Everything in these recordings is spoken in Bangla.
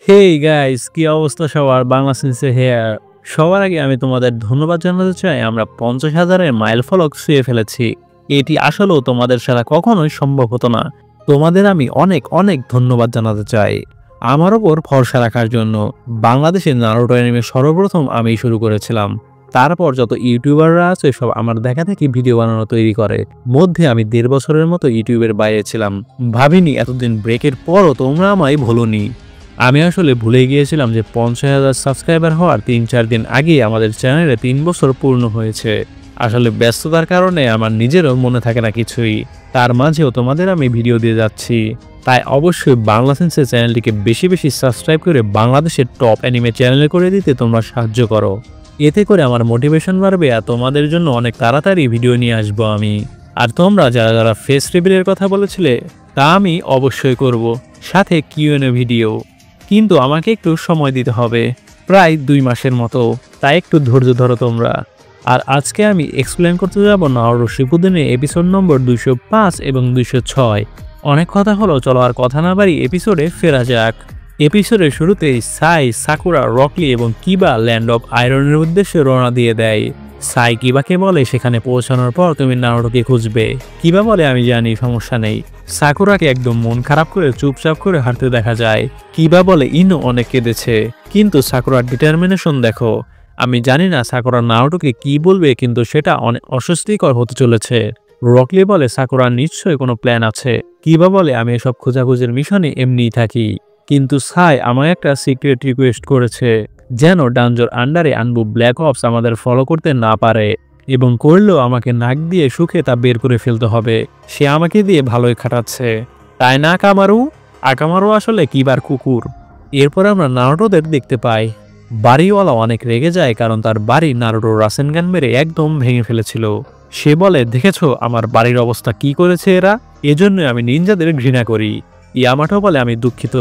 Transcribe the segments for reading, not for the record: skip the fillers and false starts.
হেই গাইস, কি অবস্থা সবার? বাংলা সিন্সে হেয়ার। সবার আগে আমি তোমাদের ধন্যবাদ জানাতে চাই, আমরা 50,000-এর মাইল ফলক ছুঁয়ে ফেলেছি। এটি আসলেও তোমাদের ছাড়া কখনোই সম্ভব হতো না। তোমাদের আমি অনেক অনেক ধন্যবাদ জানাতে চাই আমার ওপর ভরসা রাখার জন্য। বাংলাদেশের নারুটো অ্যানিমে সর্বপ্রথম আমিই শুরু করেছিলাম। তারপর যত ইউটিউবাররা আছে সব আমার দেখা দেখি ভিডিও বানানো তৈরি করে। মধ্যে আমি 1.5 বছরের মতো ইউটিউবের বাইরে ছিলাম। ভাবিনি এতদিন ব্রেকের পরও তোমরা আমায় ভুলোনি। আমি আসলে ভুলে গিয়েছিলাম যে 50,000 সাবস্ক্রাইবার হওয়ার 3-4 দিন আগেই আমাদের চ্যানেলে 3 বছর পূর্ণ হয়েছে। আসলে ব্যস্ততার কারণে আমার নিজেরও মনে থাকে না কিছুই। তার মাঝেও তোমাদের আমি ভিডিও দিয়ে যাচ্ছি। তাই অবশ্যই বাংলা সেন্সে চ্যানেলটিকে বেশি বেশি সাবস্ক্রাইব করে বাংলাদেশের টপ অ্যানিমে চ্যানেলে করে দিতে তোমরা সাহায্য করো। এতে করে আমার মোটিভেশন বাড়বে আর তোমাদের জন্য অনেক তাড়াতাড়ি ভিডিও নিয়ে আসবো আমি। আর তোমরা যারা যারা ফেস রিভিলের কথা বলেছিলে তা আমি অবশ্যই করব, সাথে কিউএনএ ভিডিও। কিন্তু আমাকে একটু সময় দিতে হবে, প্রায় 2 মাসের মতো। তাই একটু ধৈর্য ধরো তোমরা। আর আজকে আমি এক্সপ্লেন করতে যাব নারুটো শিপুদেনের এপিসোড নম্বর 205 এবং 206। অনেক কথা হলো, চলো আর কথা না বাড়ি এপিসোডে ফেরা যাক। এপিসোডের শুরুতেই সাই, সাকুরা, রকলি এবং কিবা ল্যান্ড অফ আয়রনের উদ্দেশ্যে রওনা দিয়ে দেয়। সাই কিবাকে বলে সেখানে পৌঁছানোর পর তুমি নারুটোকে খুঁজবে। কিবা বলে আমি জানি, সমস্যা নেই। সাকুরাকে একদম মন খারাপ করে চুপচাপ করে হাঁটতে দেখা যায়। কিবা বলে ইনো অনেক কেঁদেছে, কিন্তু সাকুরার ডিটারমিনেশন দেখো। আমি জানি না সাকুরা নারুটোকে কি বলবে, কিন্তু সেটা অনেক অস্বস্তিকর হতে চলেছে। রকলি বলে সাকুরার নিশ্চয়ই কোনো প্ল্যান আছে। কিবা বলে আমি এসব খোঁজাখুঁজির মিশনে এমনিই থাকি, কিন্তু সাই আমায় একটা সিক্রেট রিকোয়েস্ট করেছে, যেন ডানজোর আন্ডারে আনবু ব্ল্যাক অপস আমাদের ফলো করতে না পারে, এবং করলেও আমাকে নাক দিয়ে শুকে তা বের করে ফেলতে হবে। সে আমাকে দিয়ে ভালোই খাটাচ্ছে, তাই না আকামারু? আকামারু আসলে কিবার কুকুর। এরপর আমরা নারুটোদের দেখতে পাই। বাড়িওয়ালা অনেক রেগে যায়, কারণ তার বাড়ি নারুটো রাসেনগান মেরে একদম ভেঙে ফেলেছিল। সে বলে, দেখেছো আমার বাড়ির অবস্থা কি করেছে এরা, এজন্য আমি নিনজাদের ঘৃণা করি। ইয়ামাটো বলে, আমি দুঃখিত,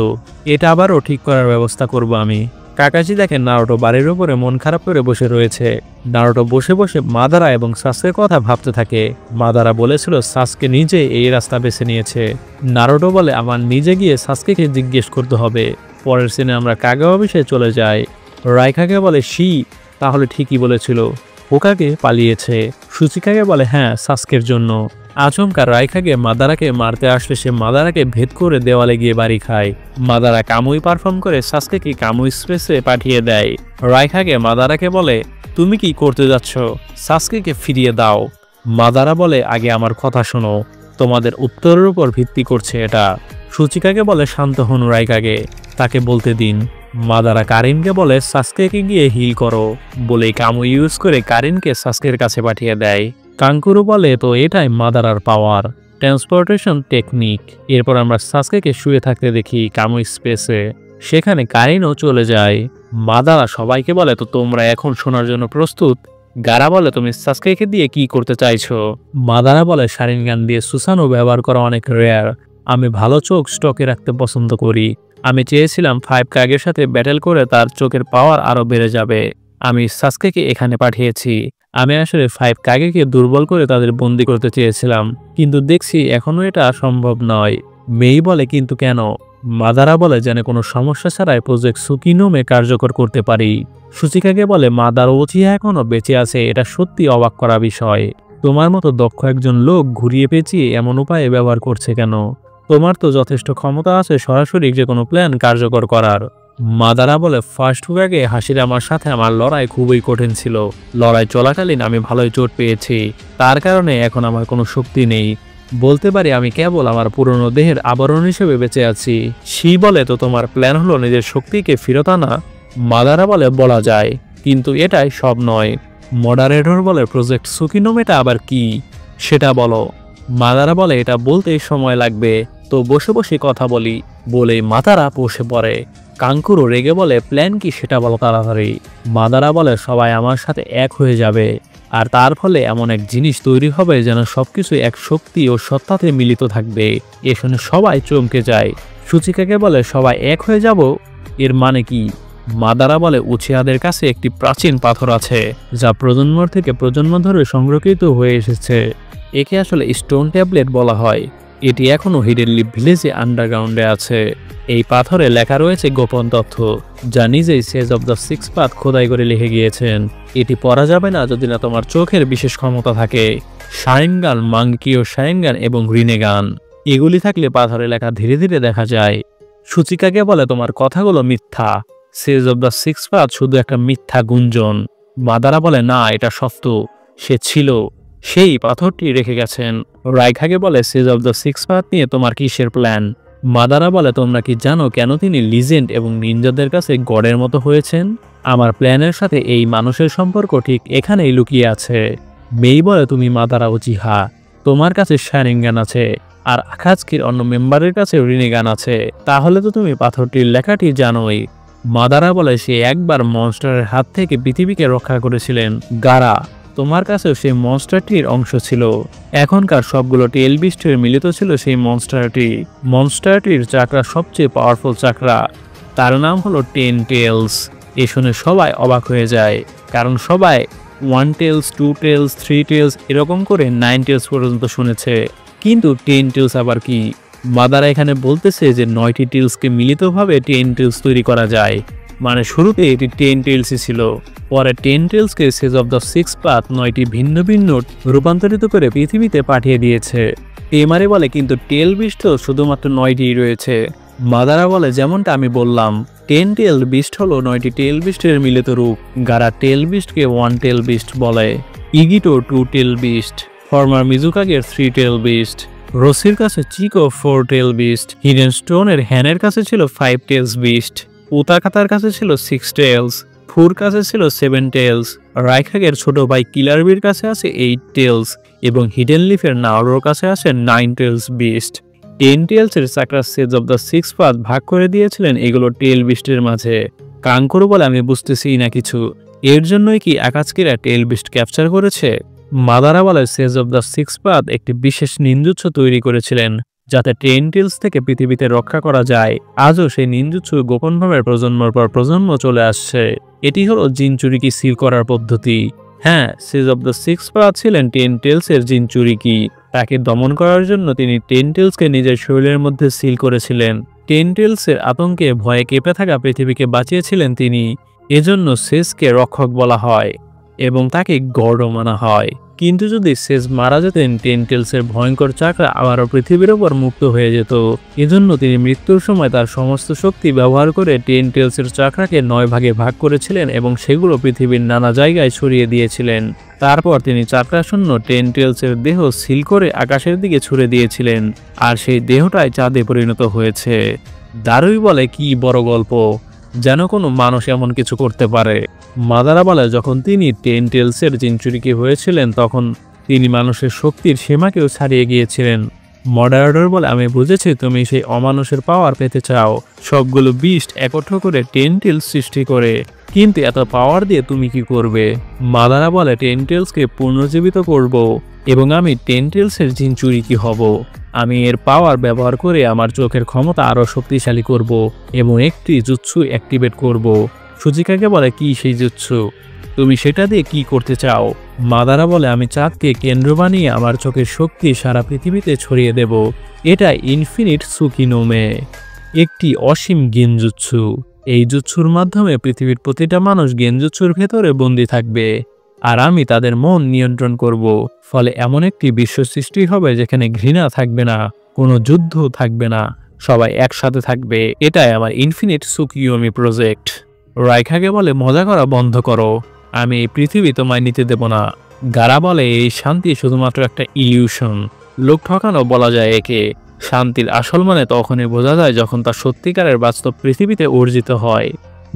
এটা আবারও ঠিক করার ব্যবস্থা করব আমি। কাকাজি দেখেন নারুটো বাড়ির উপরে মন খারাপ করে বসে রয়েছে। নারুটো বসে বসে মাদারা এবং সাসকের কথা ভাবতে থাকে। মাদারা বলেছিল সাসকে নিজে এই রাস্তা বেছে নিয়েছে। নারুটো বলে, আমার নিজে গিয়ে সাসকেকে জিজ্ঞেস করতে হবে। পরের সিনে আমরা কাগে অফিসে চলে যাই। রাইকাকে বলে, তাহলে ঠিকই বলেছিল, হোকাগে পালিয়েছে। সুচিকাকে বলে, হ্যাঁ, সাসকের জন্য। আচমকা রাইকাগে মাদারাকে মারতে আসলে সে মাদারাকে ভেদ করে দেওয়ালে গিয়ে বাড়ি খায়। মাদারা কামুই পারফর্ম করে সাসকেকে কামুই স্পেসে পাঠিয়ে দেয়। রাইকাগে মাদারাকে বলে, তুমি কি করতে যাচ্ছ? সাসকেকে ফিরিয়ে দাও। মাদারা বলে, আগে আমার কথা শোনো, তোমাদের উত্তরের উপর ভিত্তি করছে এটা। সুচিকাকে বলে, শান্ত হন রাইকাগে, তাকে বলতে দিন। মাদারা কারিনকে বলে, সাসকেকে গিয়ে হিল করো বলে কামু ইউজ করে কারিনকে সাসকের কাছে পাঠিয়ে দেয়। কাঙ্কুরু বলে, তো এটাই মাদারার পাওয়ার, ট্রান্সপোর্টেশন টেকনিক। এরপর আমরা সাসকেকে শুয়ে থাকতে দেখি কামু স্পেসে। সেখানে কারিনও চলে যায়। মাদারা সবাইকে বলে, তো তোমরা এখন শোনার জন্য প্রস্তুত? গারা বলে, তুমি সাসকেকে দিয়ে কি করতে চাইছো? মাদারা বলে, শারিনগান দিয়ে সুসানো ব্যবহার করা অনেক রেয়ার, আমি ভালো চোখ স্টকে রাখতে পছন্দ করি। আমি চেয়েছিলাম 5 কাগের সাথে ব্যাটেল করে তার চোখের পাওয়ার আরো বেড়ে যাবে। আমি সাসকেকে এখানে পাঠিয়েছি। আমি আসলে 5 কাগেকে দুর্বল করে তাদের বন্দি করতে চেয়েছিলাম, কিন্তু দেখছি এখনো এটা সম্ভব নয়। মেই বলে, কিন্তু কেন? মাদারা বলে, যেন কোনো সমস্যা ছাড়াই প্রজেক্ট সুকিনোমে কার্যকর করতে পারি। সুচিকাকে বলে, মাদার ওচিয়া এখনো বেঁচে আছে, এটা সত্যি অবাক করা বিষয়। তোমার মতো দক্ষ একজন লোক ঘুরিয়ে পেঁচিয়ে এমন উপায়ে ব্যবহার করছে কেন? তোমার তো যথেষ্ট ক্ষমতা আছে সরাসরি যে কোনো প্ল্যান কার্যকর করার। মাদারা বলে, ফার্স্ট হুগাগে হাসিরামার সাথে আমার লড়াই খুবই কঠিন ছিল। লড়াই চলাকালীন আমি ভালোই চোট পেয়েছি, তার কারণে এখন আমার কোনো শক্তি নেই। বলতে পারি আমি কেবল আমার পুরনো দেহের আবরণ হিসেবে বেঁচে আছি। সি বলে, তো তোমার প্ল্যান হলো নিজের শক্তিকে ফেরত আনা? মাদারা বলে, বলা যায়, কিন্তু এটাই সব নয়। মডারেটর বলে, প্রজেক্ট সুকিনোমেটা আবার কি, সেটা বলো। মাদারা বলে, এটা বলতেই সময় লাগবে, তো বসে বসে কথা বলি বলেই মাদারা বসে পড়ে। কাঙ্কুরু রেগে বলে, প্ল্যান কি সেটা বলো তাড়াতাড়ি। মাদারা বলে, সবাই আমার সাথে এক হয়ে যাবে, আর তার ফলে এমন এক জিনিস তৈরি হবে যেন সবকিছু এক শক্তি ও সত্তাতে মিলিত থাকবে। এ শুনে সবাই চমকে যায়। সুচিকাকে বলে, সবাই এক হয়ে যাব, এর মানে কি? মাদারা বলে, উচিয়াদের কাছে একটি প্রাচীন পাথর আছে যা প্রজন্ম থেকে প্রজন্ম ধরে সংরক্ষিত হয়ে এসেছে। একে আসলে স্টোন ট্যাবলেট বলা হয়। এটি এখনো হিডেন লিফ ভিলেজে আন্ডারগ্রাউন্ডে আছে। এই পাথরে লেখা রয়েছে গোপন তথ্য, যা নিজেই সেজ অব দ্য সিক্স পাথ খোদাই করে লিখে গিয়েছেন। এটি পড়া যাবে না যদি না তোমার চোখের বিশেষ ক্ষমতা থাকে। শারিনগান, মাঙ্কিও শারিনগান এবং রিনেগান, এগুলি থাকলে পাথরে লেখা ধীরে ধীরে দেখা যায়। সূচিকাকে বলে তোমার কথাগুলো মিথ্যা। সেজ অব দ্য সিক্স পাথ শুধু একটা মিথ্যা গুঞ্জন। মাদারা বলে না, এটা সত্য, সে ছিল, সেই পাথরটি রেখে গেছেন। রাইখাকে বলে সেজ অব দ্য সিক্স পাথ নিয়ে তোমার কিসের প্ল্যান? মাদারা বলে তোমরা কি জানো কেন তিনি লিজেন্ড এবং নিনজাদের কাছে গডের মতো হয়েছেন? আমার প্ল্যানের সাথে এই মানুষের সম্পর্ক ঠিক এখানেই লুকিয়ে আছে। মেই বলে তুমি মাদারা উচিহা, তোমার কাছে শারিনগান আছে আর আকাজকির অন্য মেম্বারের কাছে রিনেগান আছে, তাহলে তো তুমি পাথরটির লেখাটি জানোই। মাদারা বলে সে একবার মনস্টারের হাত থেকে পৃথিবীকে রক্ষা করেছিলেন। গারা, তোমার কাছেও সেই মনস্টারটির অংশ ছিল। এখনকার সবগুলো টেল বিস্টের মিলিত ছিল সেই মনস্টারটি। মনস্টারটির চাকরা সবচেয়ে পাওয়ারফুল চাকরা, তার নাম হলো 10 টেলস। এ শুনে সবাই অবাক হয়ে যায়, কারণ সবাই 1 টেলস, 2 টেলস, 3 টেলস এরকম করে 9 টেলস পর্যন্ত শুনেছে, কিন্তু 10 টেলস আবার কি? মাদারা এখানে বলতেছে যে 9টি টেলসকে মিলিতভাবে 10 টেলস তৈরি করা যায়। মানে শুরুতে এটি 10 টেলসই ছিল, পরে 10 টেলসকে সেজ অব দ্য সিক্স পাথ 9টি ভিন্ন ভিন্ন রূপান্তরিত করে পৃথিবীতে পাঠিয়ে দিয়েছে। এমারে বলে কিন্তু টেল বিস্ট তো শুধুমাত্র 9টি রয়েছে। মাদারা বলে যেমনটা আমি বললাম, 10 টেল বিস্ট হলো 9টি টেল বিস্টের মিলিত রূপ। গারা টেল বিস্টকে 1 টেল বিস্ট বলে, ইগিটো 2 টেল বিস্ট, ফর্মার মিজুকাগের 3 টেল বিস্ট, রসির কাছে চিকো 4 টেল বিস্ট, হিডেন স্টোনের হ্যানের কাছে ছিল 5 টেলস বিস্ট, উতাকাতার কাছে ছিল 6 টেলস, ফুর কাছে ছিল 7 টেলস, রাইখাগের ছোট ভাই কিলারবির কাছে আছে 8 টেলস এবং হিডেন লিফের নাওরোর কাছে আছে 9 টেলস বিস্ট। 10 টেলসের চাকরা sage of the six path ভাগ করে দিয়েছিলেন এগুলো টেল বিস্টের মাঝে। কাঙ্করু বলে আমি বুঝতেছি না কিছু, এর জন্যই কি আকাজকিরা টেল বিস্ট ক্যাপচার করেছে? মাদারা বলে সেজ অব দ্য সিক্স পাথ একটি বিশেষ নিনজুৎসু তৈরি করেছিলেন যাতে 10 টেলস থেকে পৃথিবীতে রক্ষা করা যায়। আজও সেই নিনজুৎসু গোপনভাবে প্রজন্মের পর প্রজন্ম চলে আসছে। এটি হলো জিন চুরিকি সিল করার পদ্ধতি। হ্যাঁ, সেজ অব দ্য সিক্স পাথ ছিলেন 10 টেলসের জিন চুরিকি। তাকে দমন করার জন্য তিনি 10 টেলসকে নিজের শরীরের মধ্যে সিল করেছিলেন। 10 টেলসের আতঙ্কে ভয়ে কেঁপে থাকা পৃথিবীকে বাঁচিয়েছিলেন তিনি। এজন্য সেজকে রক্ষক বলা হয় এবং তাকে গডও মানা হয়। কিন্তু যদি সেজ মারা যেতেন, 10 টেলসের ভয়ঙ্কর চাকরা আবারও পৃথিবীর ওপর মুক্ত হয়ে যেত। এজন্য তিনি মৃত্যুর সময় তার সমস্ত শক্তি ব্যবহার করে 10 টেলসের চাকরাকে 9 ভাগে ভাগ করেছিলেন এবং সেগুলো পৃথিবীর নানা জায়গায় ছড়িয়ে দিয়েছিলেন। তারপর তিনি চাকরাশূন্য 10 টেলসের দেহ সিল করে আকাশের দিকে ছুড়ে দিয়েছিলেন, আর সেই দেহটাই চাঁদে পরিণত হয়েছে। দারুই বলে কি বড় গল্প, যেন কোনো মানুষ এমন কিছু করতে পারে। মাদারা বলে যখন তিনি 10 টেলসের জিনচুরিকি হয়েছিলেন তখন তিনি মানুষের শক্তির সীমাকেও ছাড়িয়ে গিয়েছিলেন। মডারেটর বলে আমি বুঝেছি তুমি সেই অমানুষের পাওয়ার পেতে চাও, সবগুলো বিস্ট একত্র করে 10 টেলস সৃষ্টি করে, কিন্তু এত পাওয়ার দিয়ে তুমি কি করবে? মাদারা বলে 10 টেলসকে পুনর্জীবিত করব এবং আমি 10 টেলসের জিনচুরিকি হব। আমি এর পাওয়ার ব্যবহার করে আমার চোখের ক্ষমতা আরও শক্তিশালী করব এবং একটি জুৎসু অ্যাক্টিভেট করব। সুজিকাকে বলে কি সেই জুৎসু, তুমি সেটা দিয়ে কি করতে চাও? মাদারা বলে আমি চাঁদকে কেন্দ্র বানিয়ে আমার চোখের শক্তি সারা পৃথিবীতে ছড়িয়ে দেব। এটা ইনফিনিট সুকিনোমে, একটি অসীম গেনজুৎসু। এই জুৎসুর মাধ্যমে পৃথিবীর প্রতিটা মানুষ গেনজুৎসুর ভেতরে বন্দী থাকবে আর আমি তাদের মন নিয়ন্ত্রণ করব। ফলে এমন একটি বিশ্ব সৃষ্টি হবে যেখানে ঘৃণা থাকবে না, কোনো যুদ্ধ থাকবে না, সবাই একসাথে থাকবে। এটাই আমার ইনফিনিট সুকিয়োমি প্রজেক্ট। রাইখাকে বলে মজা করা বন্ধ করো, আমি এই পৃথিবী তোমায় নিতে দেব না। গারা বলে এই শান্তি শুধুমাত্র একটা ইলিউশন, লোক ঠকানো বলা যায় একে। শান্তির আসল মানে তখনই বোঝা যায় যখন তা সত্যিকারের বাস্তব পৃথিবীতে অর্জিত হয়।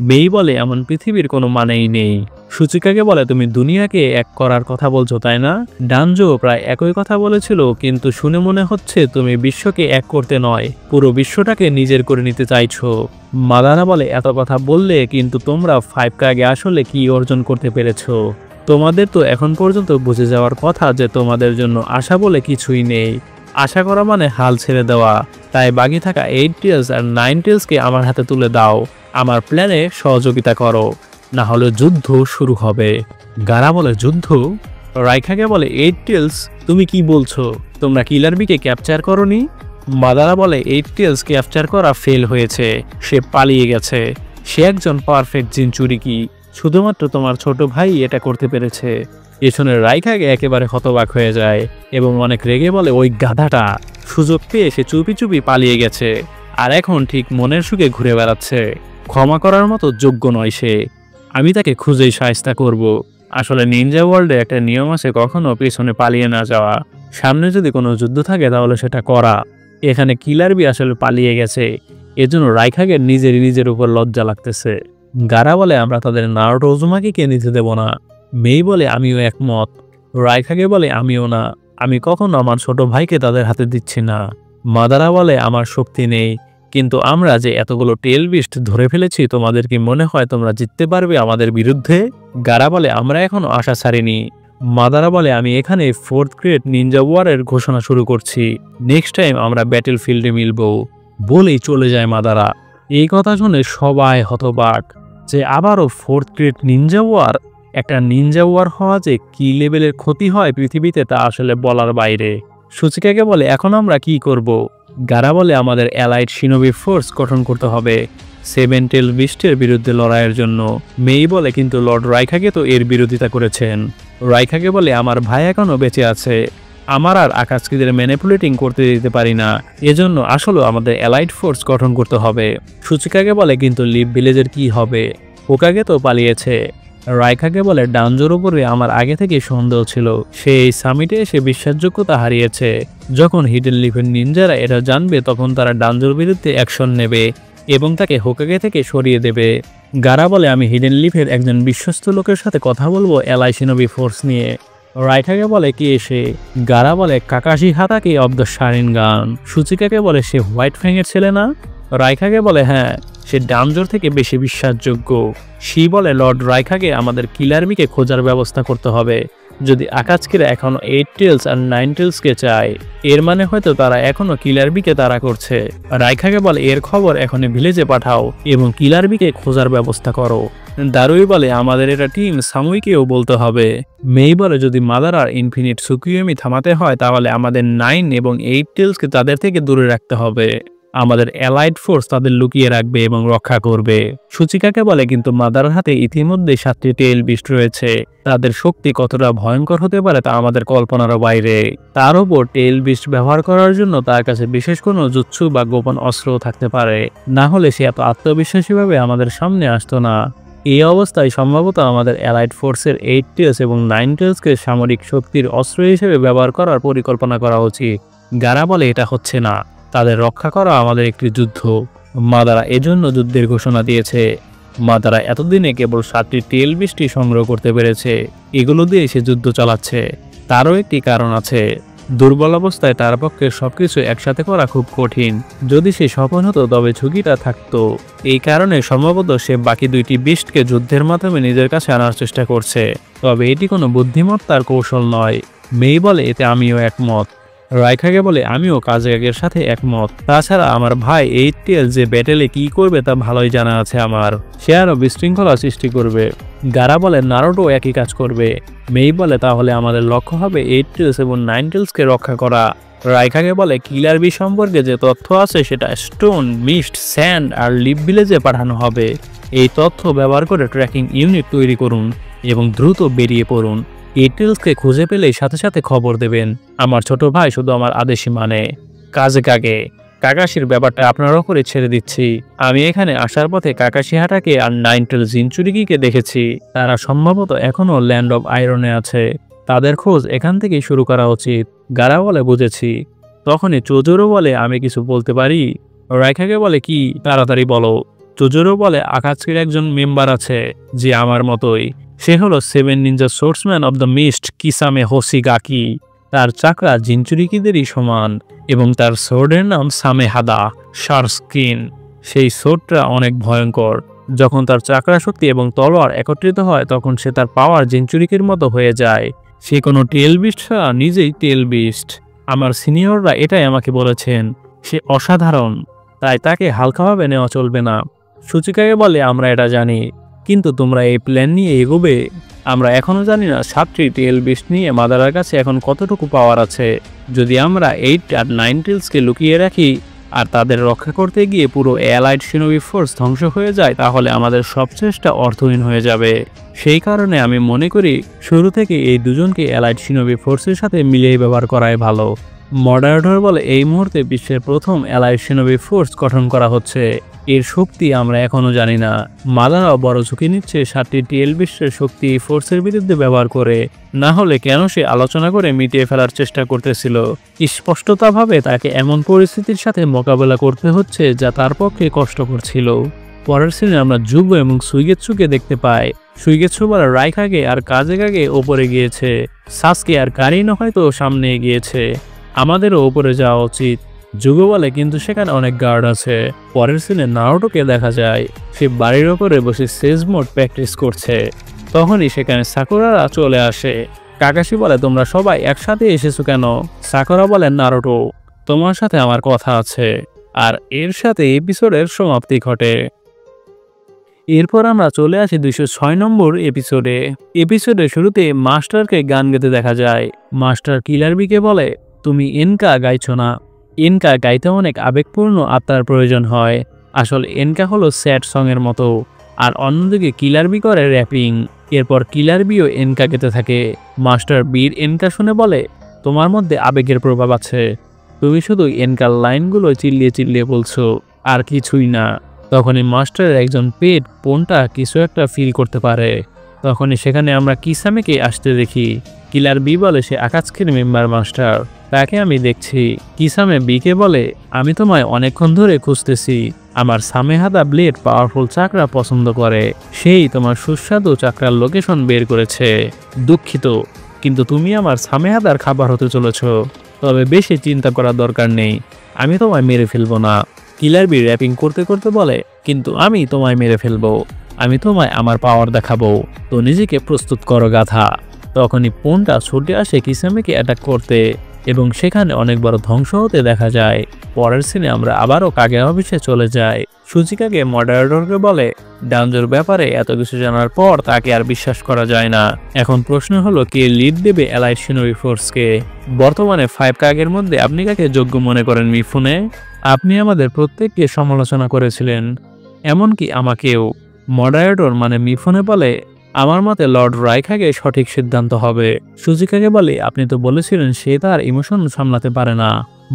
মেই বলে এমন পৃথিবীর কোনো মানেই নেই। সূচিকাকে বলে তুমি দুনিয়াকে এক করার কথা বলছো তাই না? ডানজো প্রায় একই কথা বলেছিল, কিন্তু শুনে মনে হচ্ছে তুমি বিশ্বকে এক করতে নয়, পুরো বিশ্বটাকে নিজের করে নিতে চাইছো। মাদারা বলে এত কথা বললে কিন্তু তোমরা 5 কাগে আসলে কি অর্জন করতে পেরেছো? তোমাদের তো এখন পর্যন্ত বুঝে যাওয়ার কথা যে তোমাদের জন্য আশা বলে কিছুই নেই। আশা করা মানে হাল ছেড়ে দেওয়া। তাই বাকি থাকা 8 টেলস আর 9 টেলসকে আমার হাতে তুলে দাও, আমার প্ল্যানে সহযোগিতা করো, না হলে যুদ্ধ শুরু হবে। গারা বলে যুদ্ধ? রাইখাকে বলে 8 টেলস তুমি কি বলছো? তোমরা কিলার বিকে ক্যাপচার করনি? মাদারা বলে এইট টেলস ক্যাপচার করা ফেল হয়েছে, সে পালিয়ে গেছে। সে একজন পারফেক্ট জিনচুরিকি, শুধুমাত্র তোমার ছোট ভাই এটা করতে পেরেছে। এ রাইকাগে একেবারে হতবাক হয়ে যায় এবং অনেক রেগে বলে, ওই গাধাটা সুযোগ পেয়ে সে চুপি চুপি পালিয়ে গেছে আর এখন ঠিক মনের সুখে ঘুরে বেড়াচ্ছে। ক্ষমা করার মতো যোগ্য নয় সে, আমি তাকে খুঁজেই শায়েস্তা করব। আসলে নিনজা ওয়ার্ল্ডে একটা নিয়ম আছে, কখনো পেছনে পালিয়ে না যাওয়া। সামনে যদি কোনো যুদ্ধ থাকে তাহলে সেটা করা। এখানে কিলার বি আসলে পালিয়ে গেছে, এজন্য রাইকাগের নিজের উপর লজ্জা লাগতেছে। গারা বলে, আমরা তাদের নারুটো উজুমাকিকে নিতে দেব না। মেই বলে, আমিও একমত। রাইকাগে বলে, আমিও না, আমি কখনো আমার ছোট ভাইকে তাদের হাতে দিচ্ছি না। মাদারা বলে, আমার শক্তি নেই, কিন্তু আমরা যে এতগুলো টেল বিস্ট ধরে ফেলেছি, তোমাদের কি মনে হয় তোমরা জিততে পারবে আমাদের বিরুদ্ধে? গারা বলে, আমরা এখনো আশা ছাড়িনি। মাদারা বলে, আমি এখানে 4th গ্রেড নিনজা ওয়ারের ঘোষণা শুরু করছি, নেক্সট টাইম আমরা ব্যাটেল ফিল্ডে মিলব। বলেই চলে যায় মাদারা। এই কথা শুনে সবাই হতবাক যে আবারও 4th গ্রেড নিনজা ওয়ার। একটা নিনজা ওয়ার হওয়া যে কি লেভেলের ক্ষতি হয় পৃথিবীতে তা আসলে বলার বাইরে। সুচিকাকে বলে, এখন আমরা কি করব? গারা বলে, আমাদের অ্যালাইড শিনোবি ফোর্স গঠন করতে হবে 7 টেল বিস্টের বিরুদ্ধে লড়াইয়ের জন্য। মেই বলে, কিন্তু লর্ড রাইকাগে তো এর বিরোধিতা করেছেন। রাইকাগে বলে, আমার ভাই এখনও বেঁচে আছে, আমার আর আকাশকিদের ম্যানিপুলেটিং করতে দিতে পারি না, এজন্য আসলে আমাদের অ্যালাইড ফোর্স গঠন করতে হবে। সুচিকাকে বলে, কিন্তু লিভ ভিলেজের কি হবে? হোকাগে তো পালিয়েছে। রাইকাগে বলে, ডানজোর উপরে আমার আগে থেকে সন্দেহ ছিল, সে এই সামিটে এসে বিশ্বাসযোগ্যতা হারিয়েছে। যখন হিডেন লিফের নিনজারা এটা জানবে তখন তারা ডানজোর বিরুদ্ধে অ্যাকশন নেবে এবং তাকে হোকাগে থেকে সরিয়ে দেবে। গারা বলে, আমি হিডেন লিফের একজন বিশ্বস্ত লোকের সাথে কথা বলবো অ্যালাই শিনোবি ফোর্স নিয়ে। রাইকাগে বলে, কে এসে? গারা বলে, কাকাশি হাতাকি অব দ্য শারিনগান। সুচিকাকে বলে, সে হোয়াইট ফ্যাংয়ের ছেলে না? রাইকাগে বলে, হ্যাঁ, সে ডানজোর থেকে বেশি বিশ্বাসযোগ্য। সি বলে, লর্ড রাইকাগে, আমাদের কিলারবিকে খোঁজার ব্যবস্থা করতে হবে। যদি আকাশকিরা এখনো 8 টেলস আর 9 টেলসকে চায়, এর মানে হয়তো তারা এখনো কিলারবিকে তাড়া করছে। রাইকাগে বলে, এর খবর এখনই ভিলেজে পাঠাও এবং কিলারবিকে খোঁজার ব্যবস্থা করো। দারুই বলে, আমাদের এটা টিম সামুইকেও বলতে হবে। মেই বলে, যদি মাদার আর ইনফিনিট সুকিয়োমি থামাতে হয় তাহলে আমাদের 9 এবং 8 টেলসকে তাদের থেকে দূরে রাখতে হবে। আমাদের অ্যালাইড ফোর্স তাদের লুকিয়ে রাখবে এবং রক্ষা করবে। সুচিকাকে বলে, কিন্তু মাদার হাতে ইতিমধ্যে 7টি টেল বিস্ট রয়েছে, তাদের শক্তি কতটা ভয়ঙ্কর হতে পারে তা আমাদের কল্পনারও বাইরে। তার উপর টেল বিস্ট ব্যবহার করার জন্য তার কাছে বিশেষ কোনো জুৎসু বা গোপন অস্ত্রও থাকতে পারে, না হলে সে এত আত্মবিশ্বাসীভাবে আমাদের সামনে আসতো না। এই অবস্থায় সম্ভবত আমাদের অ্যালাইড ফোর্সের 8 টেলস এবং 9 টেলসকে সামরিক শক্তির অস্ত্র হিসেবে ব্যবহার করার পরিকল্পনা করা উচিত। গারা বলে, এটা হচ্ছে না, তাদের রক্ষা করা আমাদের একটি যুদ্ধ। মাদারা এজন্য যুদ্ধের ঘোষণা দিয়েছে। মাদারা এতদিনে কেবল 7টি টেল বিস্টই সংগ্রহ করতে পেরেছে, এগুলো দিয়ে সে যুদ্ধ চালাচ্ছে। তারও একটি কারণ আছে, দুর্বল অবস্থায় তার পক্ষে সবকিছু একসাথে করা খুব কঠিন। যদি সে সফল হতো তবে ঝুঁকিটা থাকতো। এই কারণে সম্ভবত সে বাকি 2টি বিস্টকে যুদ্ধের মাধ্যমে নিজের কাছে আনার চেষ্টা করছে, তবে এটি কোনো বুদ্ধিমত্তার কৌশল নয়। মেই বলে, এতে আমিও একমত। রাইকাগে বলে, আমিও কাজের সাথে একমত। তাছাড়া আমার ভাই 8 টেল যে ব্যাটেলে কি করবে তা ভালোই জানা আছে আমার, সে আরও বিশৃঙ্খলা সৃষ্টি করবে। গারা বলে, নারুটো একই কাজ করবে। মেই বলে, তাহলে আমাদের লক্ষ্য হবে 8 টেলস এবং 9 টেলসকে রক্ষা করা। রাইকাগে বলে, কিলার বি সম্পর্কে যে তথ্য আছে সেটা স্টোন, মিস্ট, স্যান্ড আর লিভ ভিলেজে পাঠানো হবে। এই তথ্য ব্যবহার করে ট্র্যাকিং ইউনিট তৈরি করুন এবং দ্রুত বেরিয়ে পড়ুন। 8 টেলসকে খুঁজে পেলেই সাথে সাথে খবর দেবেন। আমার ছোট ভাই শুধু আমার আদেশই মানে। কাজে কাকাশির ব্যাপারটা আপনার ওপরে ছেড়ে দিচ্ছি। আমি এখানে আসার পথে কাকাশি হাটাকে আর 9 টেল জিনচুরিকিকে দেখেছি, তারা সম্ভবত এখনো ল্যান্ড অফ আয়রনে আছে। তাদের খোঁজ এখান থেকেই শুরু করা উচিত। গারা বলে, বুঝেছি। তখনই চোজোরো বলে, আমি কিছু বলতে পারি? রাইকাগে বলে, কি? তাড়াতাড়ি বলো। চোজোরো বলে, আকাশকির একজন মেম্বার আছে যে আমার মতোই, সে হলো 7 নিনজা সোর্সম্যান অব দ্য মিস্ট কিসামে হোসিগাকি। তার চাকরা জিনচুরিকিদেরই সমান এবং তার সোর্ডের নাম সামেহাদা শার্স্কিন। সেই সোর্ডটা অনেক ভয়ঙ্কর। যখন তার চাকরা শক্তি এবং তলোয়ার একত্রিত হয় তখন সে তার পাওয়ার জিনচুরিকির মতো হয়ে যায়। সে কোনো টেল বিস্ট ছাড়া নিজেই টেল বিস্ট। আমার সিনিয়ররা এটাই আমাকে বলেছেন। সে অসাধারণ, তাই তাকে হালকাভাবে নেওয়া চলবে না। সুচিকাকে বলে, আমরা এটা জানি, কিন্তু তোমরা এই প্ল্যান নিয়ে এগোবে? আমরা এখনো জানি না 7টি টেল বিস্ট নিয়ে মাদারার কাছে এখন কতটুকু পাওয়ার আছে। যদি আমরা 8 আর 9 টেলসকে লুকিয়ে রাখি আর তাদের রক্ষা করতে গিয়ে পুরো অ্যালাইড শিনোবি ফোর্স ধ্বংস হয়ে যায়, তাহলে আমাদের সব চেষ্টা অর্থহীন হয়ে যাবে। সেই কারণে আমি মনে করি শুরু থেকে এই দুজনকে অ্যালাইড শিনোবি ফোর্সের সাথে মিলিয়ে ব্যবহার করাই ভালো। মডারেটর বলে এই মুহূর্তে বিশ্বের প্রথম অ্যালাইড শিনোবি ফোর্স গঠন করা হচ্ছে। এর শক্তি আমরা এখনো জানি না। মাদারাও বড় ঝুঁকি নিচ্ছে 7টি টিএল বিশ্বের শক্তি এই ফোর্সের বিরুদ্ধে ব্যবহার করে। না হলে কেন সে আলোচনা করে মিটিয়ে ফেলার চেষ্টা করতেছিল? স্পষ্টতাভাবে তাকে এমন পরিস্থিতির সাথে মোকাবেলা করতে হচ্ছে যা তার পক্ষে কষ্টকর ছিল। পরের সিনে আমরা যুব এবং সুইগেৎসুকে দেখতে পাই। সুইগেৎসু বলে রাইকাগে আর কাজেগাগে ওপরে গিয়েছে, সাসকে আর কারিনো হয়তো সামনে গিয়েছে, আমাদেরও ওপরে যাওয়া উচিত। যুগো বলে কিন্তু সেখানে অনেক গার্ড আছে। পরের সিনে নারুটোকে দেখা যায়, সে বাড়ির ওপরে বসে সেজ মোড প্র্যাকটিস করছে। তখনই সেখানে সাকুরারা চলে আসে। কাকাশি বলে তোমরা সবাই একসাথে এসেছো কেন? সাকুরা বলেন নারুটো, তোমার সাথে আমার কথা আছে। আর এর সাথে এপিসোডের সমাপ্তি ঘটে। এরপর আমরা চলে আসি 206 নম্বর এপিসোডে। এপিসোডের শুরুতে মাস্টারকে গান গেতে দেখা যায়। মাস্টার কিলার বিকে বলে তুমি এনকা গাইছো না, এনকা গাইতে অনেক আবেগপূর্ণ আত্মার প্রয়োজন হয়। আসলে এনকা হলো স্যাড সঙের মতো। আর অন্যদিকে কিলার বি করে র্যাপিং। এরপর কিলার বিও এনকা গেতে থাকে। মাস্টার বীর এনকা শুনে বলে তোমার মধ্যে আবেগের প্রভাব আছে, তুমি শুধু এনকার লাইনগুলো চিল্লিয়ে চিল্লিয়ে বলছো, আর কিছুই না। তখনই মাস্টারের একজন পেট পোনটা কিছু একটা ফিল করতে পারে। তখনই সেখানে আমরা কিসামেকে আসতে দেখি। কিলার বি বলে সে আকাজকের মেম্বার মাস্টার, তাকে আমি দেখছি। কিসামে বিকে বলে আমি তোমায় অনেকক্ষণ ধরে খুঁজতেছি, আমার সামেহাদা ব্লেড পাওয়ারফুল চাকরা পছন্দ করে, সেই তোমার সুস্বাদু চাকরার লোকেশন বের করেছে। দুঃখিত, কিন্তু তুমি আমার সামেহাদার খাবার হতে চলেছ। তবে বেশি চিন্তা করার দরকার নেই, আমি তোমায় মেরে ফেলবো না। কিলার বি র্যাপিং করতে করতে বলে কিন্তু আমি তোমায় মেরে ফেলবো, আমি তোমায় আমার পাওয়ার দেখাবো, তো নিজেকে প্রস্তুত করো গাধা। তখনই পোনটা ছুটে আসে কিসামেকে অ্যাটাক করতে এবং সেখানে অনেক বড় ধ্বংস হতে দেখা যায়। পরের সিনে আমরা আবারও কাগে অফিসে চলে যাই। সুচিকাকে মডারেটরকে বলে ডাঞ্জোর ব্যাপারে এত কিছু জানার পর তাকে আর বিশ্বাস করা যায় না। এখন প্রশ্ন হলো কে লিড দেবে অ্যালাইড শিনোবি ফোর্সকে? বর্তমানে 5 কাগের মধ্যে আপনি কাকে যোগ্য মনে করেন মিফুনে? আপনি আমাদের প্রত্যেককে সমালোচনা করেছিলেন, এমনকি আমাকেও। মডারেটর মানে মিফুনে বলে আমার মতে লর্ড রাইকাগে সঠিক সিদ্ধান্ত হবে। সুচিকাকে বলে আপনি তো বলেছিলেন সে তার ইমোশন সামলাতে পারে না।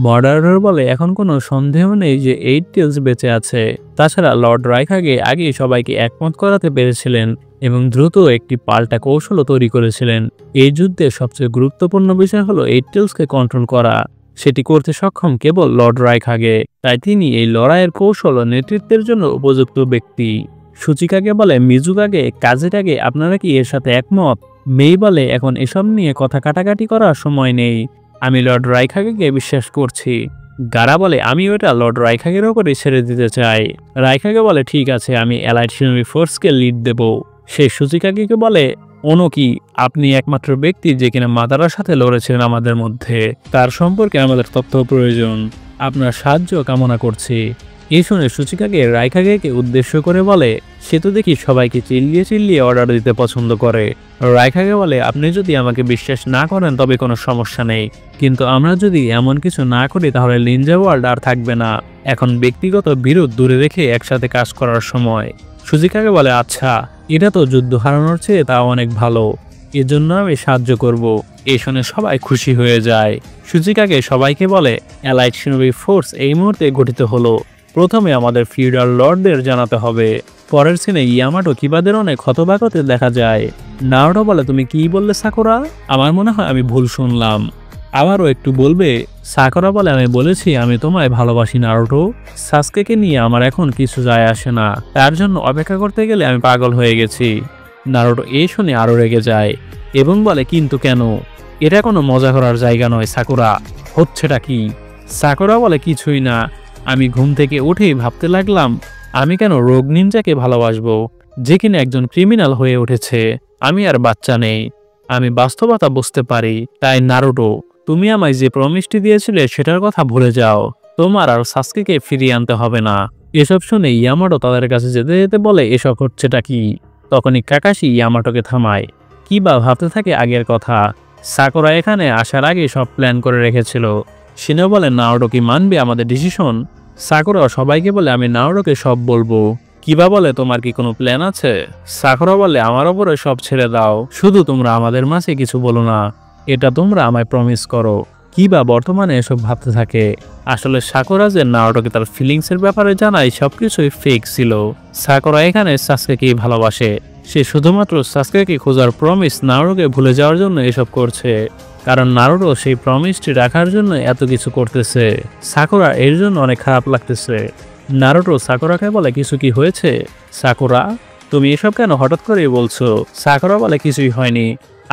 মডারেটর বলে এখন কোনো সন্দেহ নেই যে 8 টেলস বেঁচে আছে। তাছাড়া লর্ড রাইকাগে আগে সবাইকে একমত করাতে পেরেছিলেন এবং দ্রুত একটি পাল্টা কৌশলও তৈরি করেছিলেন। এই যুদ্ধে সবচেয়ে গুরুত্বপূর্ণ বিষয় হলো 8 টেলসকে কন্ট্রোল করা। সেটি করতে সক্ষম কেবল লর্ড রাইকাগে, তাই তিনি এই লড়াইয়ের কৌশল ও নেতৃত্বের জন্য উপযুক্ত ব্যক্তি। সুচিকাকে বলে মিজুকাগে কাজেটাগে আপনারা কি এর সাথে একমত? মেই বলে এখন এসব নিয়ে কথা কাটাকাটি করার সময় নেই, আমি লর্ড রাইকাগেকে বিশ্বাস করছি। গারা বলে আমি ওটা লর্ড রাইকাগের ওপরে ছেড়ে দিতে চাই। রাইকাগে বলে ঠিক আছে, আমি অ্যালাইড শিনোবি ফোর্সকে লিড দেব। সে সুচিকাকে বলে ওনোকি আপনি একমাত্র ব্যক্তি যে কিনা মাদারার সাথে লড়েছেন আমাদের মধ্যে, তার সম্পর্কে আমাদের তথ্য প্রয়োজন, আপনার সাহায্য কামনা করছি। এই শুনে সুচিকাকে রাইকাগেকে উদ্দেশ্য করে বলে সে তো দেখি সবাইকে চিল্লিয়ে চিল্লিয়ে অর্ডার দিতে পছন্দ করে। রাইকাগে বলে আপনি যদি আমাকে বিশ্বাস না করেন তবে কোনো সমস্যা নেই, কিন্তু আমরা যদি এমন কিছু না করি তাহলে নিনজা ওয়ার্ল্ড আর থাকবে না। এখন ব্যক্তিগত বিরোধ দূরে রেখে একসাথে কাজ করার সময়। সুচিকাকে বলে আচ্ছা, এটা তো যুদ্ধ হারানোর চেয়ে তা অনেক ভালো, এজন্য আমি সাহায্য করব। এই শুনে সবাই খুশি হয়ে যায়। সুচিকাকে সবাইকে বলে অ্যালাইড শিনোবি ফোর্স এই মুহূর্তে গঠিত হলো, প্রথমে আমাদের ফিউডাল লর্ডদের জানাতে হবে। পরের সিনে ইয়ামাটো কিবাদের অনেক হতবাকতে দেখা যায়। নারুটো বলে তুমি কি বললে সাকুরা? আমার মনে হয় আমি ভুল শুনলাম, আবারও একটু বলবে? সাকুরা বলে আমি বলেছি আমি তোমায় ভালোবাসি নারুটো, সাসকেকে নিয়ে আমার এখন কিছু যায় আসে না, তার জন্য অপেক্ষা করতে গেলে আমি পাগল হয়ে গেছি। নারুটো এই শুনে আরও রেগে যায় এবং বলে কিন্তু কেন? এটা কোনো মজা করার জায়গা নয় সাকুরা, হচ্ছেটা কি? সাকুরা বলে কিছুই না, আমি ঘুম থেকে উঠেই ভাবতে লাগলাম আমি কেন রোগ নিনজাকে ভালোবাসবো, যে কিনা একজন ক্রিমিনাল হয়ে উঠেছে। আমি আর বাচ্চা নেই, আমি বাস্তবতা বুঝতে পারি। তাই নারুটো তুমি আমায় যে প্রমিসটি দিয়েছিলে সেটার কথা ভুলে যাও, তোমার আর সাসকেকে ফিরিয়ে আনতে হবে না। এসব শুনে ইয়ামাটো তাদের কাছে যেতে যেতে বলে এসব হচ্ছেটা কি? তখনই কাকাশি ইয়ামাটোকে থামায়। কিবা ভাবতে থাকে আগের কথা। সাকুরা এখানে আসার আগে সব প্ল্যান করে রেখেছিল। শিনো বলে নারুটো কি মানবে আমাদের ডিসিশন? সাকুরা সবাইকে বলে আমি নারুটোকে সব বলবো। কিবা বলে তোমার কি কোনো প্ল্যান আছে? সাকুরা বলে আমার ওপরে সব ছেড়ে দাও, শুধু তোমরা আমাদের মাঝে কিছু বলো না, এটা তোমরা আমায় প্রমিস করো। কিবা বর্তমানে এসব ভাবতে থাকে। আসলে সাকুরা যে নারুটোকে তার ফিলিংসের ব্যাপারে জানায় সবকিছুই ফেক ছিল। সাকুরা এখানে সাসকেকেই ভালোবাসে। সে শুধুমাত্র সাসকেকে খোঁজার প্রমিস নারুটোকে ভুলে যাওয়ার জন্য এসব করছে, কারণ নারুটো সেই প্রমিসটি রাখার জন্য এত কিছু করতেছে। সাকুরা এর জন্য অনেক খারাপ লাগতেছে। নারুটো সাকুরাকে বলে কিছু কি হয়েছে? সাকুরা, তুমি এসব কেন হঠাৎ করে বলছো? সাকুরা বলে কিছুই হয়নি,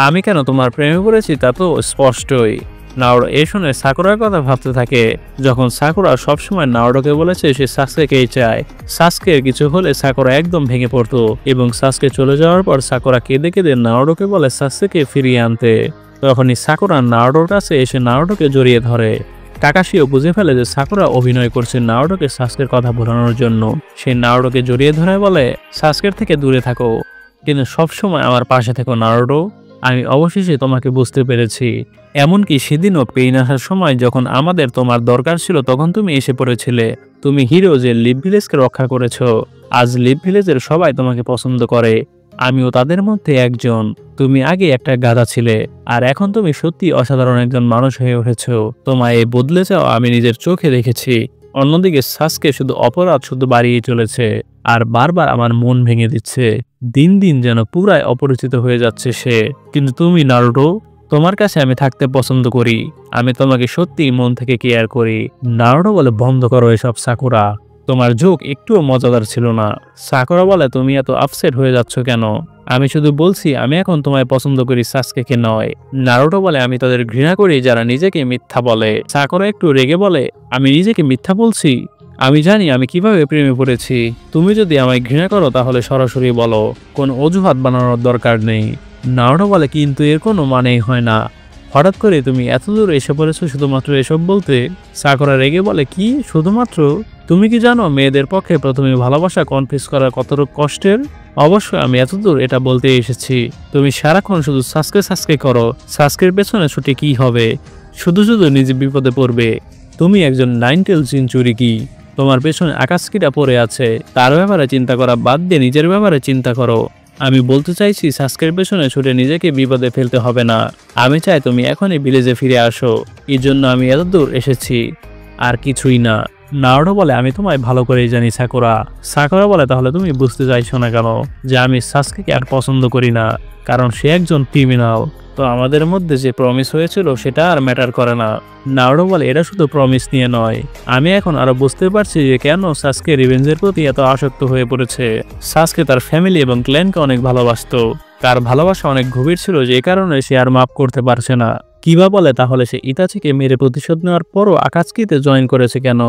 আমি কেন তোমার প্রেমে পড়েছি তা তো স্পষ্টই। নারুটো এ শুনে সাকুরার কথা ভাবতে থাকে। যখন সাকুরা সবসময় নারুটোকে বলেছে সে সাসকেকেই চায়, সাসকের কিছু হলে সাকুরা একদম ভেঙে পড়তো এবং সাসকে চলে যাওয়ার পর সাকুরা কেঁদে কেঁদে নারুটোকে বলে সাসকেকে ফিরিয়ে আনতে। তখনই সাকুরা নারুটোর কাছে এসে নারুটোকে জড়িয়ে ধরে। কাকাশিও বুঝে ফেলে যে সাকুরা অভিনয় করছে নারুটোকে সাসকের কথা ভোলানোর জন্য। সে নারুটোকে জড়িয়ে ধরে বলে সাসকের থেকে দূরে থাকো, কিন্তু সবসময় আমার পাশে থেকো নারুটো। আমি অবশেষে তোমাকে বুঝতে পেরেছি। এমনকি সেদিনও পেইন আসার সময় যখন আমাদের তোমার দরকার ছিল তখন তুমি এসে পড়েছিলে। তুমি হিরো যে লিভ ভিলেজকে রক্ষা করেছো। আজ লিভ ভিলেজের সবাই তোমাকে পছন্দ করে, আমিও তাদের মধ্যে একজন। তুমি আগে একটা গাধা ছিলে, আর এখন তুমি সত্যি অসাধারণ একজন মানুষ হয়ে উঠেছো। তোমায় এই বদলে যাও আমি নিজের চোখে দেখেছি। অন্যদিকে সাসকে শুধু বাড়িয়ে চলেছে আর বারবার আমার মন ভেঙে দিচ্ছে। দিন দিন যেন পুরাই অপরিচিত হয়ে যাচ্ছে সে। কিন্তু তুমি নারুটো, তোমার কাছে আমি থাকতে পছন্দ করি। আমি তোমাকে সত্যি মন থেকে কেয়ার করি। নারুটো বলে বন্ধ করো এসব সাকুরা, তোমার জোক একটুও মজাদার ছিল না। সাকুরা বলে তুমি এত আপসেট হয়ে যাচ্ছ কেন? আমি শুধু বলছি আমি এখন তোমায় পছন্দ করি, সাসকেকে নয়। নারুটো বলে আমি তাদের ঘৃণা করি যারা নিজেকে মিথ্যা বলে। সাকুরা একটু রেগে বলে আমি নিজেকে মিথ্যা বলছি? আমি জানি আমি কিভাবে প্রেমে পড়েছি। তুমি যদি আমায় ঘৃণা করো তাহলে সরাসরি বলো, কোনো অজুহাত বানানোর দরকার নেই। নারুটো বলে কিন্তু এর কোনো মানেই হয় না, হঠাৎ করে তুমি এত দূর এসে পড়েছো শুধুমাত্র এসব বলতে। সাকুরা রেগে বলে কি শুধুমাত্র? তুমি কি জানো মেয়েদের পক্ষে প্রথমে ভালোবাসা কনফিউজ করা কতটুকু কষ্টের? অবশ্যই আমি এতদূর এটা বলতে এসেছি। তুমি সারাক্ষণ শুধু সাসকে করো, সাসকের পেছনে ছুটে কি হবে? শুধু শুধু নিজে বিপদে পড়বে। তুমি একজন 9 টেল চিঞ্চুরি কি? তোমার পেছনে আকাশকিটা পড়ে আছে, তার ব্যাপারে চিন্তা করা বাদ দিয়ে নিজের ব্যাপারে চিন্তা করো। আমি বলতে চাইছি সাসকের পেছনে ছুটে নিজেকে বিপদে ফেলতে হবে না। আমি চাই তুমি এখনই ভিলেজে ফিরে আসো, এই জন্য আমি এত দূর এসেছি, আর কিছুই না। নারুটো বলে আমি তোমায় ভালো করেই জানি সাকুরা। সাকুরা বলে তাহলে তুমি বুঝতে চাইছো না কেন যে আমি সাসকেকে আর পছন্দ করি না? কারণ সে একজন ক্রিমিনাল। তো আমাদের মধ্যে যে প্রমিস হয়েছিল সেটা আর ম্যাটার করে না। নারুটো বলে এটা শুধু প্রমিস নিয়ে নয়, আমি এখন আরো বুঝতে পারছি যে কেন সাসকে রিভেঞ্জের প্রতি এত আসক্ত হয়ে পড়েছে। সাসকে তার ফ্যামিলি এবং ক্ল্যানকে অনেক ভালোবাসতো, তার ভালোবাসা অনেক গভীর ছিল যে কারণে সে আর মাফ করতে পারছে না। কিবা বলে তাহলে সে ইতাচিকে মেরে প্রতিশোধ নেওয়ার পরও আকাশকিতে জয়েন করেছে কেন?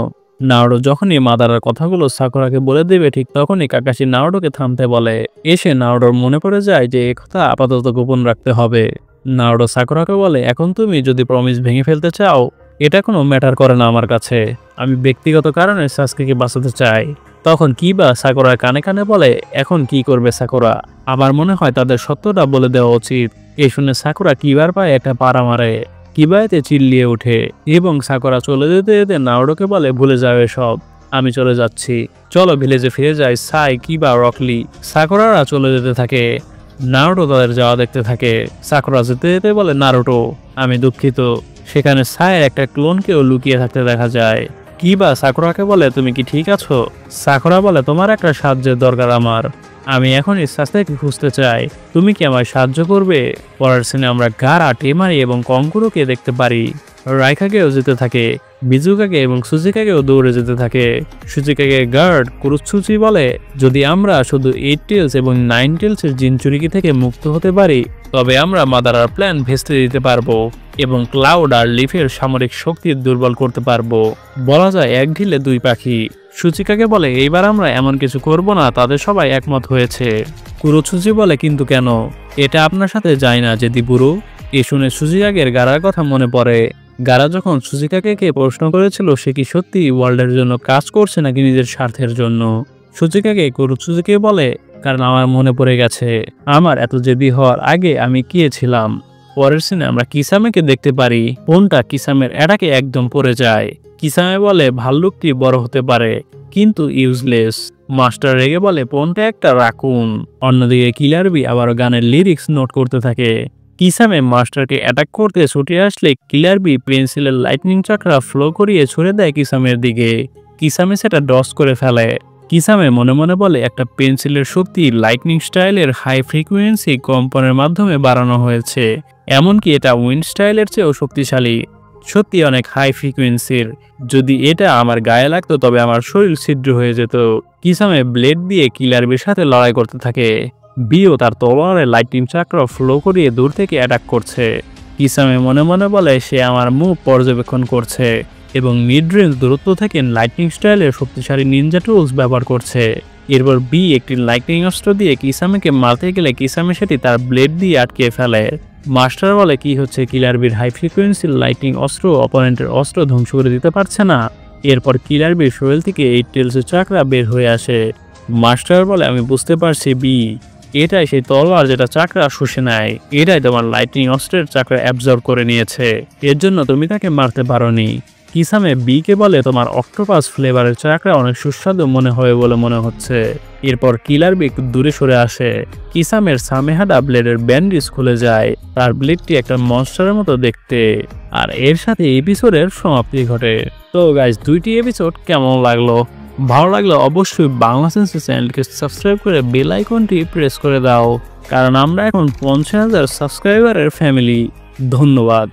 নারুটো যখনই মাদারার কথাগুলো সাকুরাকে বলে দেবে ঠিক তখনই কাকাশি নারুটোকে থামতে বলে। এসে নারুটোর মনে পড়ে যায় যে এই কথা আপাতত গোপন রাখতে হবে। নারুটো সাকুরাকে বলে এখন তুমি যদি প্রমিস ভেঙে ফেলতে চাও এটা কোনো ম্যাটার করে না আমার কাছে, আমি ব্যক্তিগত কারণে সাসকেকে বাঁচাতে চাই। তখন কিবা সাকুরার কানে কানে বলে এখন কি করবে সাকুরা? আমার মনে হয় তাদের সত্যটা বলে দেওয়া উচিত। এই শুনে সাকুরা কিবার পায়ে একটা পাড়া মারে। কিবা এতে চিল্লিয়ে ওঠে এবং সাকুরা চলে যেতে যেতে নারুটোকে বলে ভুলে যাও এসব, আমি চলে যাচ্ছি, চলো ভিলেজে ফিরে যাই। সাই, কিবা, রকলি, সাকুরারা চলে যেতে থাকে। নারুটো তাদের যাওয়া দেখতে থাকে। সাকুরা যেতে যেতে বলে নারুটো আমি দুঃখিত। সেখানে সায়ের একটা ক্লোনকেও লুকিয়ে থাকতে দেখা যায়। কিবা সাকুরাকে বলে তুমি কি ঠিক আছো? সাকুরা বলে তোমার একটা সাহায্যের দরকার আমার, আমি এখনই সাসকেকে খুঁজতে চাই, তুমি কি আমায় সাহায্য করবে? পরের সিনে আমরা গারা, টেমারি এবং কঙ্কুরোকে দেখতে পারি। রাইকাকেও যেতে থাকে, বিজুকাকে এবং সুজিকাকেও দৌড়ে যেতে থাকে। সুজিকাকে গার্ড কুরুৎসুচি বলে যদি আমরা শুধু 8 টেলস এবং 9 টেলসের জিনচুরিকি থেকে মুক্ত হতে পারি তবে আমরা মাদারার প্ল্যান ভেস্তে দিতে পারবো এবং ক্লাউড আর লিফের সামরিক শক্তি দুর্বল করতে পারবো। বলা যায় এক ঢিলে দুই পাখি। সুচিকাকে বলে এইবার আমরা এমন কিছু করব না, তাদের সবাই একমত হয়েছে। কুরুৎসুচি বলে কিন্তু কেন? এটা আপনার সাথে যায় না যে দিবুরু। এ শুনে সুজিকাকের গারার কথা মনে পড়ে। গারা যখন সুচিকাকে প্রশ্ন করেছিল সে কি সত্যি ওয়ার্ল্ডের জন্য কাজ করছে নাকি নিজের স্বার্থের জন্য, সুচিকাকে কুরুৎসুচিকে বলে কারণ আমার মনে পড়ে গেছে আমার এত জেদি হওয়ার আগে আমি কে ছিলাম। পরের সিনে আমরা কিসামেকে দেখতে পারি পনটা কিসামের অ্যাটাকে একদম পড়ে যায়। কিসামে বলে ভাল্লুকটি বড় হতে পারে কিন্তু ইউজলেস। মাস্টার রেগে বলে পনটা একটা রাকুন। অন্যদিকে কিলার বি আবারও গানের লিরিক্স নোট করতে থাকে। কিসামে মাস্টারকে অ্যাটাক করতে ছুটে আসলে কিলার বি পেন্সিলের লাইটনিং চাকরা ফ্লো করিয়ে ছুড়ে দেয় কিসামের দিকে। কিসামে সেটা ডস করে ফেলে। কিসামে মনে মনে বলে একটা পেন্সিলের শক্তি লাইটনিং স্টাইলের হাই ফ্রিকোয়েন্সি কম্পনের মাধ্যমে বাড়ানো হয়েছে, এমনকি এটা উইন্ড স্টাইলের চেয়েও শক্তিশালী। সত্যি অনেক হাই ফ্রিকোয়েন্সির। যদি এটা আমার গায়ে লাগতো তবে আমার শরীর ছিদ্র হয়ে যেত। কিসামে ব্লেড দিয়ে কিলার বির সাথে লড়াই করতে থাকে। বিও তার তলোয়ারে লাইটনিং চাক্র ফ্লো করিয়ে দূর থেকে অ্যাটাক করছে। কিসামে মনে মনে বলে সে আমার মুভ পর্যবেক্ষণ করছে এবং মিড রেঞ্জ দূরত্ব থেকে লাইটনিং স্টাইলের শক্তিশালী নিনজা টুলস ব্যবহার করছে। এরপর বি একটি লাইটনিং অস্ত্র দিয়ে কিসামেকে মারতে গেলে কিসামে সেটি তার ব্লেড দিয়ে আটকে ফেলে। মাস্টার বলে কি হচ্ছে, কিলার বির হাই ফ্রিকোয়েন্সি লাইটনিং অস্ত্র অপোনেন্টের অস্ত্র ধ্বংস করে দিতে পারছে না। এরপর কিলার বির শরীর থেকে এই টেলসের চাকরা বের হয়ে আসে। মাস্টার বলে আমি বুঝতে পারছি বি, এটাই সেই তলোয়ার যেটা চাকরা শুষে নেয়। এটাই তোমার লাইটনিং অস্ত্রের চাকরা অ্যাবজর্ব করে নিয়েছে, এর জন্য তুমি তাকে মারতে পারোনি। কিসামে বিকে বলে তোমার অক্টোপাস ফ্লেভারের চাকরা অনেক সুস্বাদু মনে হয় বলে মনে হচ্ছে। এরপর কিলার বি একটু দূরে সরে আসে। কিসামের সামেহাডা ব্লেডের ব্যান্ডেজ খুলে যায়। তার ব্লেডটি একটা মনস্টারের মতো দেখতে। আর এর সাথে এপিসোডের সমাপ্তি ঘটে। তো গাইস, দুইটি এপিসোড কেমন লাগলো? ভালো লাগলে অবশ্যই বাংলা সেন্সে চ্যানেলকে সাবস্ক্রাইব করে বেল আইকনটি প্রেস করে দাও, কারণ আমরা এখন 50,000 সাবস্ক্রাইবারের ফ্যামিলি। ধন্যবাদ।